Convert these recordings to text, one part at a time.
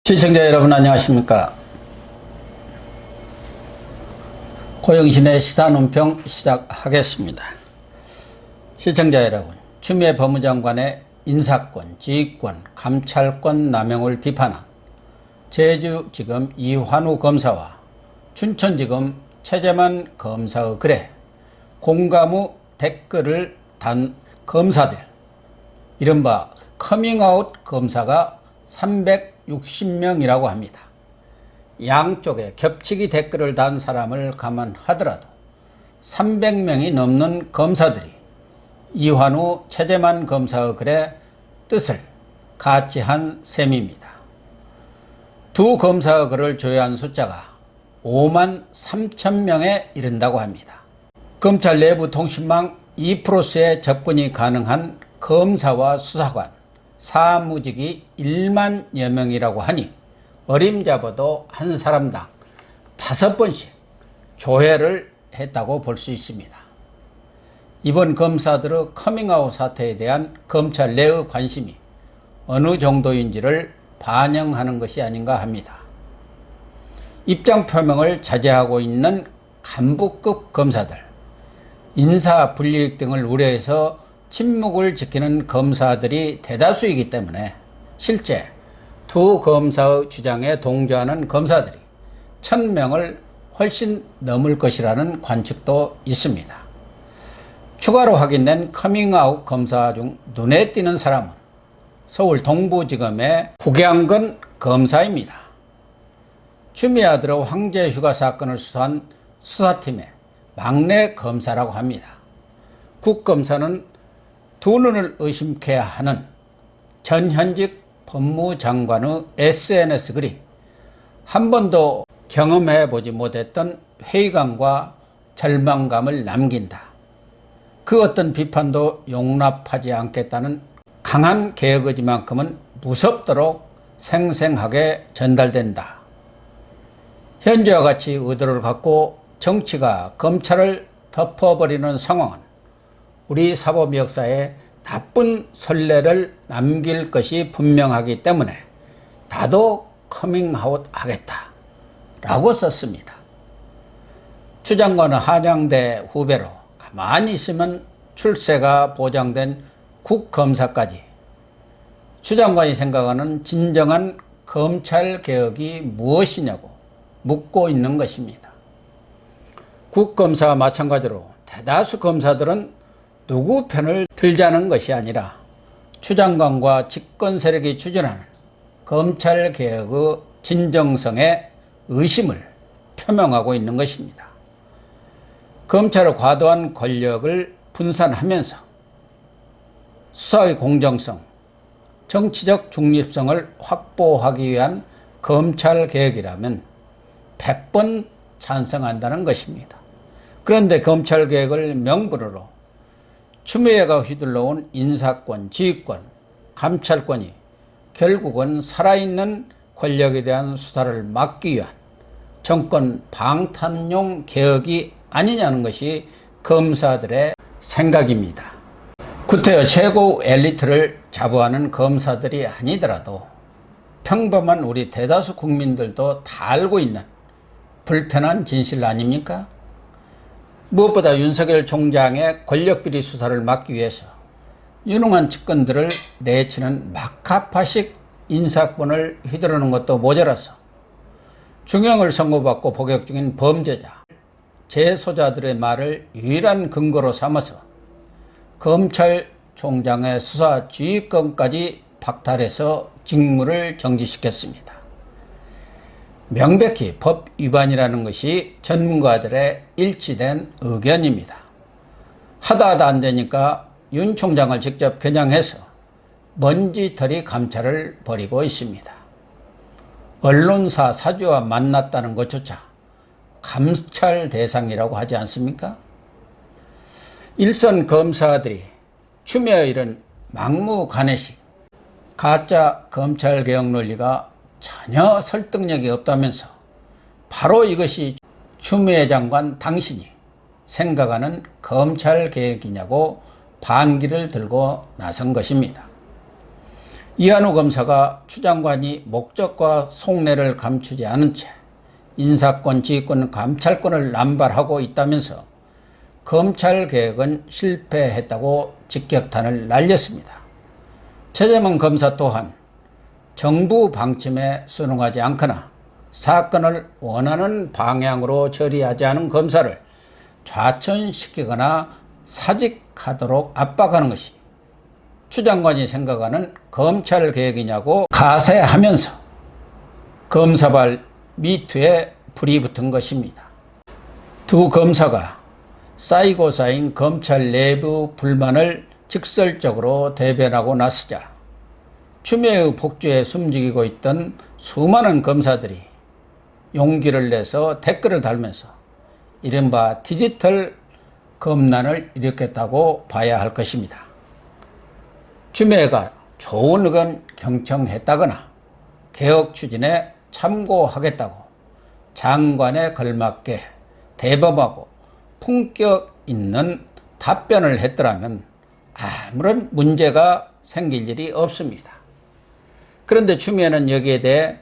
시청자 여러분 안녕하십니까. 고영신의 시사논평 시작하겠습니다. 시청자 여러분, 추미애 법무장관의 인사권, 지휘권, 감찰권 남용을 비판한 제주지검 이환우 검사와 춘천지검 최재만 검사의 글에 공감 후 댓글을 단 검사들, 이른바 커밍아웃 검사가 360명이라고 합니다. 양쪽에 겹치기 댓글을 단 사람을 감안하더라도 300명이 넘는 검사들이 이환우 최재만 검사의 글의 뜻을 같이 한 셈입니다. 두 검사의 글을 조회한 숫자가 5만 3천 명에 이른다고 합니다. 검찰 내부 통신망 2%의 접근이 가능한 검사와 수사관, 사무직이 1만여 명이라고 하니 어림잡아도 한 사람당 5번씩 조회를 했다고 볼 수 있습니다. 이번 검사들의 커밍아웃 사태에 대한 검찰 내의 관심이 어느 정도인지를 반영하는 것이 아닌가 합니다. 입장 표명을 자제하고 있는 간부급 검사들, 인사 불이익 등을 우려해서 침묵을 지키는 검사들이 대다수이기 때문에 실제 두 검사의 주장에 동조하는 검사들이 1000명을 훨씬 넘을 것이라는 관측도 있습니다. 추가로 확인된 커밍아웃 검사 중 눈에 띄는 사람은 서울 동부지검의 국양근 검사입니다. 추미애 아들의 황제 휴가 사건을 수사한 수사팀의 막내 검사라고 합니다. 국검사는 두 눈을 의심케 하는 전현직 법무장관의 SNS 글이 한 번도 경험해보지 못했던 회의감과 절망감을 남긴다. 그 어떤 비판도 용납하지 않겠다는 강한 개혁 의지만큼은 무섭도록 생생하게 전달된다. 현재와 같이 의도를 갖고 정치가 검찰을 덮어버리는 상황은 우리 사법 역사에 나쁜 선례를 남길 것이 분명하기 때문에 나도 커밍아웃 하겠다 라고 썼습니다. 추 장관은 한양대 후배로 가만히 있으면 출세가 보장된 국검사까지 추 장관이 생각하는 진정한 검찰개혁이 무엇이냐고 묻고 있는 것입니다. 국검사와 마찬가지로 대다수 검사들은 누구 편을 들자는 것이 아니라 추 장관과 집권 세력이 추진하는 검찰개혁의 진정성에 의심을 표명하고 있는 것입니다. 검찰의 과도한 권력을 분산하면서 수사의 공정성, 정치적 중립성을 확보하기 위한 검찰개혁이라면 100번 찬성한다는 것입니다. 그런데 검찰개혁을 명분으로 추미애가 휘둘러온 인사권, 지휘권, 감찰권이 결국은 살아있는 권력에 대한 수사를 막기 위한 정권 방탄용 개혁이 아니냐는 것이 검사들의 생각입니다. 구태여 최고 엘리트를 자부하는 검사들이 아니더라도 평범한 우리 대다수 국민들도 다 알고 있는 불편한 진실 아닙니까? 무엇보다 윤석열 총장의 권력비리 수사를 막기 위해서 유능한 측근들을 내치는 막하파식 인사권을 휘두르는 것도 모자라서 중형을 선고받고 복역 중인 범죄자, 재소자들의 말을 유일한 근거로 삼아서 검찰총장의 수사 지휘권까지 박탈해서 직무를 정지시켰습니다. 명백히 법 위반이라는 것이 전문가들의 일치된 의견입니다. 하다 안 되니까 윤 총장을 직접 겨냥해서 먼지털이 감찰을 벌이고 있습니다. 언론사 사주와 만났다는 것조차 감찰 대상이라고 하지 않습니까? 일선 검사들이 추미애 이런 막무가내식 가짜 검찰개혁 논리가 전혀 설득력이 없다면서 바로 이것이 추미애 장관 당신이 생각하는 검찰개혁이냐고 반기를 들고 나선 것입니다. 이한우 검사가 추 장관이 목적과 속내를 감추지 않은 채 인사권, 지휘권, 감찰권을 남발하고 있다면서 검찰개혁은 실패했다고 직격탄을 날렸습니다. 최재만 검사 또한 정부 방침에 순응하지 않거나 사건을 원하는 방향으로 처리하지 않은 검사를 좌천시키거나 사직하도록 압박하는 것이 추 장관이 생각하는 검찰개혁이냐고 가세하면서 검사발 미투에 불이 붙은 것입니다. 두 검사가 쌓이고 쌓인 검찰 내부 불만을 직설적으로 대변하고 나서자 추미애의 폭주에 숨죽이고 있던 수많은 검사들이 용기를 내서 댓글을 달면서 이른바 디지털 검난을 일으켰다고 봐야 할 것입니다. 추미애가 좋은 의견 경청했다거나 개혁 추진에 참고하겠다고 장관에 걸맞게 대범하고 품격 있는 답변을 했더라면 아무런 문제가 생길 일이 없습니다. 그런데 추미애는 여기에 대해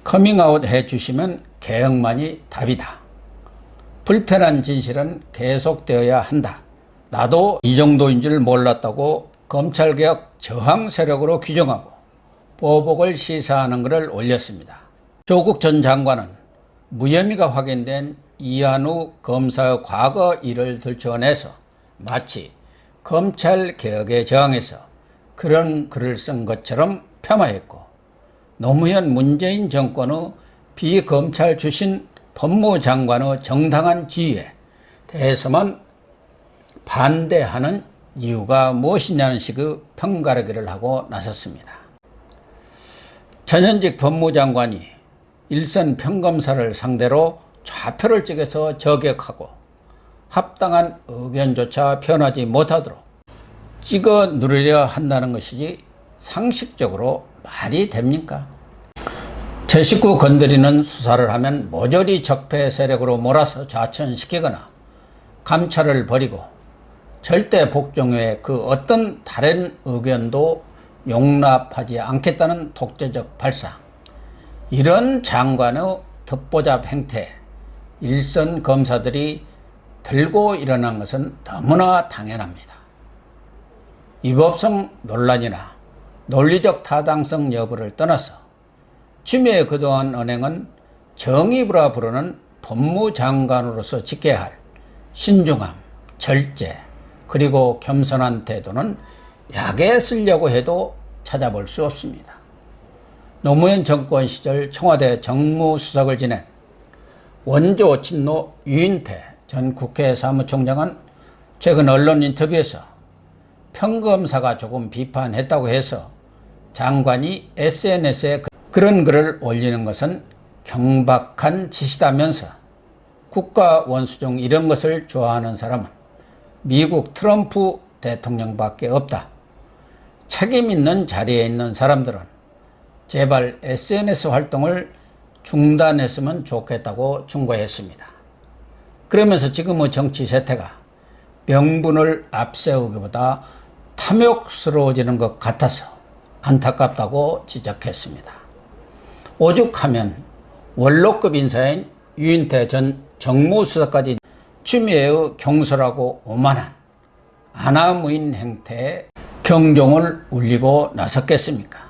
커밍아웃 해주시면 개혁만이 답이다. 불편한 진실은 계속되어야 한다. 나도 이 정도인 줄 몰랐다고 검찰개혁 저항 세력으로 규정하고 보복을 시사하는 글을 올렸습니다. 조국 전 장관은 무혐의가 확인된 이한우 검사의 과거 일을 들춰내서 마치 검찰개혁에 저항해서 그런 글을 쓴 것처럼 폄하했고, 노무현 문재인 정권의 비검찰 출신 법무장관의 정당한 지위에 대해서만 반대하는 이유가 무엇이냐는 식의 편가르기를 하고 나섰습니다. 전현직 법무장관이 일선 평검사를 상대로 좌표를 찍어서 저격하고 합당한 의견조차 표현하지 못하도록 찍어 누르려 한다는 것이지 상식적으로 말이 됩니까? 제 식구 건드리는 수사를 하면 모조리 적폐 세력으로 몰아서 좌천시키거나 감찰을 버리고 절대 복종 외에 그 어떤 다른 의견도 용납하지 않겠다는 독재적 발상, 이런 장관의 듣보잡 행태, 일선 검사들이 들고 일어난 것은 너무나 당연합니다. 위법성 논란이나 논리적 타당성 여부를 떠나서 추미애 그동안 언행은 정의부라 부르는 법무장관으로서 지켜야 할 신중함, 절제, 그리고 겸손한 태도는 약에 쓰려고 해도 찾아볼 수 없습니다. 노무현 정권 시절 청와대 정무수석을 지낸 원조 친노 유인태 전 국회 사무총장은 최근 언론 인터뷰에서 평검사가 조금 비판했다고 해서 장관이 SNS에 그런 글을 올리는 것은 경박한 짓이다면서 국가 원수 중 이런 것을 좋아하는 사람은 미국 트럼프 대통령밖에 없다. 책임 있는 자리에 있는 사람들은 제발 SNS 활동을 중단했으면 좋겠다고 충고했습니다. 그러면서 지금의 정치 세태가 명분을 앞세우기보다 탐욕스러워지는 것 같아서 안타깝다고 지적했습니다. 오죽하면 원로급 인사인 유인태 전 정무수석까지 추미애의 경솔하고 오만한 아나무인 행태에 경종을 울리고 나섰겠습니까?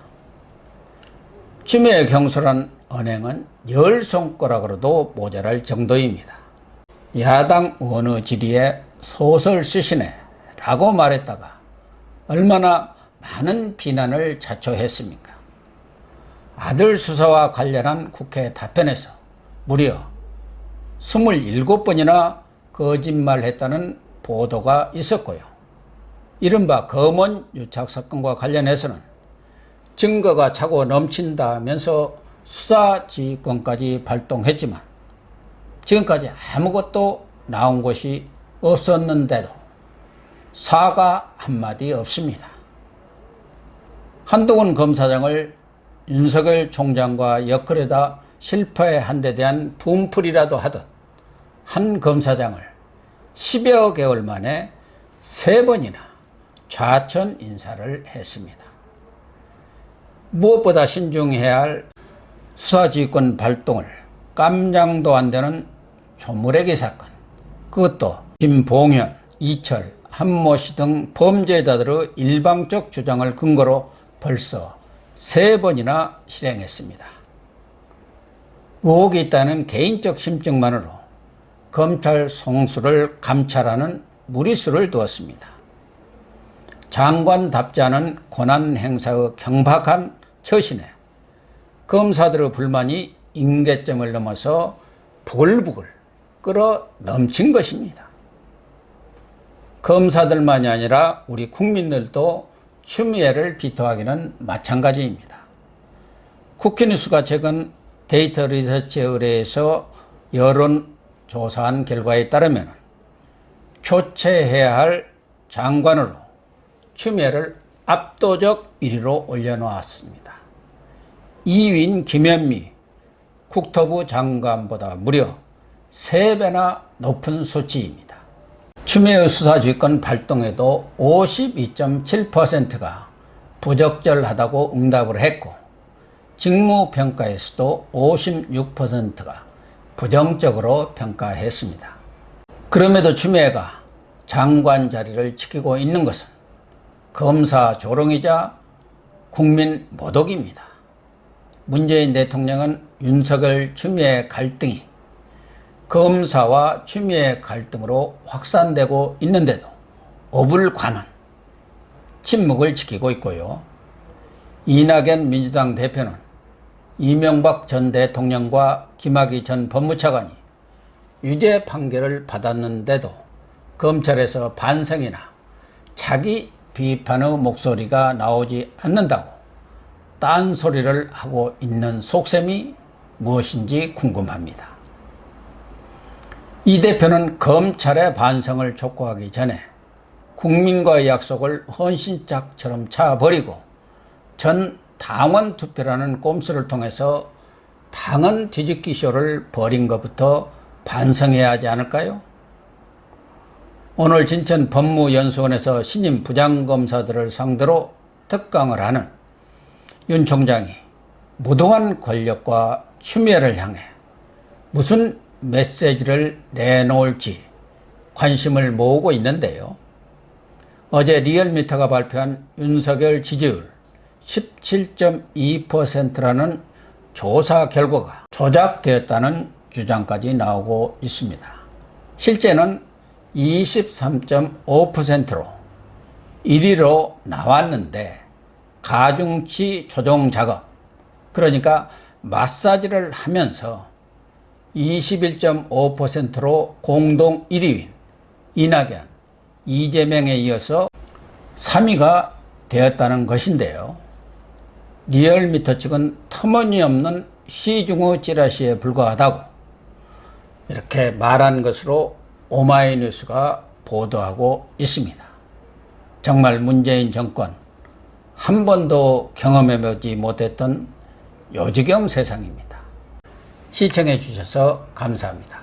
추미애의 경솔한 언행은 열 손가락으로도 모자랄 정도입니다. 야당 의원의 질의에 소설 쓰시네 라고 말했다가 얼마나 많은 비난을 자초했습니까? 아들 수사와 관련한 국회 답변에서 무려 27번이나 거짓말했다는 보도가 있었고요. 이른바 검언 유착 사건과 관련해서는 증거가 차고 넘친다면서 수사지휘권까지 발동했지만 지금까지 아무것도 나온 것이 없었는데도 사과 한마디 없습니다. 한동훈 검사장을 윤석열 총장과 엮으려다 실패한 데 대한 분풀이라도 하듯 한 검사장을 10여 개월 만에 3번이나 좌천 인사를 했습니다. 무엇보다 신중해야 할 수사지휘권 발동을 깜냥도 안 되는 조물애기 사건, 그것도 김봉현, 이철, 한모 씨 등 범죄자들의 일방적 주장을 근거로 벌써 3번이나 실행했습니다. 의혹이 있다는 개인적 심증만으로 검찰 송수를 감찰하는 무리수를 두었습니다. 장관답지 않은 권한 행사의 경박한 처신에 검사들의 불만이 임계점을 넘어서 부글부글 끓어 넘친 것입니다. 검사들만이 아니라 우리 국민들도 추미애를 비토하기는 마찬가지입니다. 쿠키뉴스가 최근 데이터 리서치에 의뢰해서 여론조사한 결과에 따르면 교체해야 할 장관으로 추미애를 압도적 1위로 올려놓았습니다. 2위인 김현미 국토부 장관보다 무려 3배나 높은 수치입니다. 추미애의 수사지휘권 발동에도 52.7%가 부적절하다고 응답을 했고, 직무평가에서도 56%가 부정적으로 평가했습니다. 그럼에도 추미애가 장관 자리를 지키고 있는 것은 검사 조롱이자 국민 모독입니다. 문재인 대통령은 윤석열 추미애 갈등이 검사와 추미애 갈등으로 확산되고 있는데도 어불관은 침묵을 지키고 있고요. 이낙연 민주당 대표는 이명박 전 대통령과 김학의 전 법무차관이 유죄 판결을 받았는데도 검찰에서 반성이나 자기 비판의 목소리가 나오지 않는다고 딴소리를 하고 있는 속셈이 무엇인지 궁금합니다. 이 대표는 검찰의 반성을 촉구하기 전에 국민과의 약속을 헌신짝처럼 차버리고 전 당원 투표라는 꼼수를 통해서 당헌 뒤집기 쇼를 벌인 것부터 반성해야 하지 않을까요? 오늘 진천 법무연수원에서 신임 부장검사들을 상대로 특강을 하는 윤 총장이 무도한 권력과 추미애를 향해 무슨 메시지를 내놓을지 관심을 모으고 있는데요. 어제 리얼미터가 발표한 윤석열 지지율 17.2%라는 조사 결과가 조작되었다는 주장까지 나오고 있습니다. 실제는 23.5%로 1위로 나왔는데 가중치 조정 작업, 그러니까 마사지를 하면서 21.5%로 공동 1위인 이낙연, 이재명에 이어서 3위가 되었다는 것인데요. 리얼미터 측은 터무니없는 시중의 찌라시에 불과하다고 이렇게 말한 것으로 오마이뉴스가 보도하고 있습니다. 정말 문재인 정권 한 번도 경험해보지 못했던 요지경 세상입니다. 시청해 주셔서 감사합니다.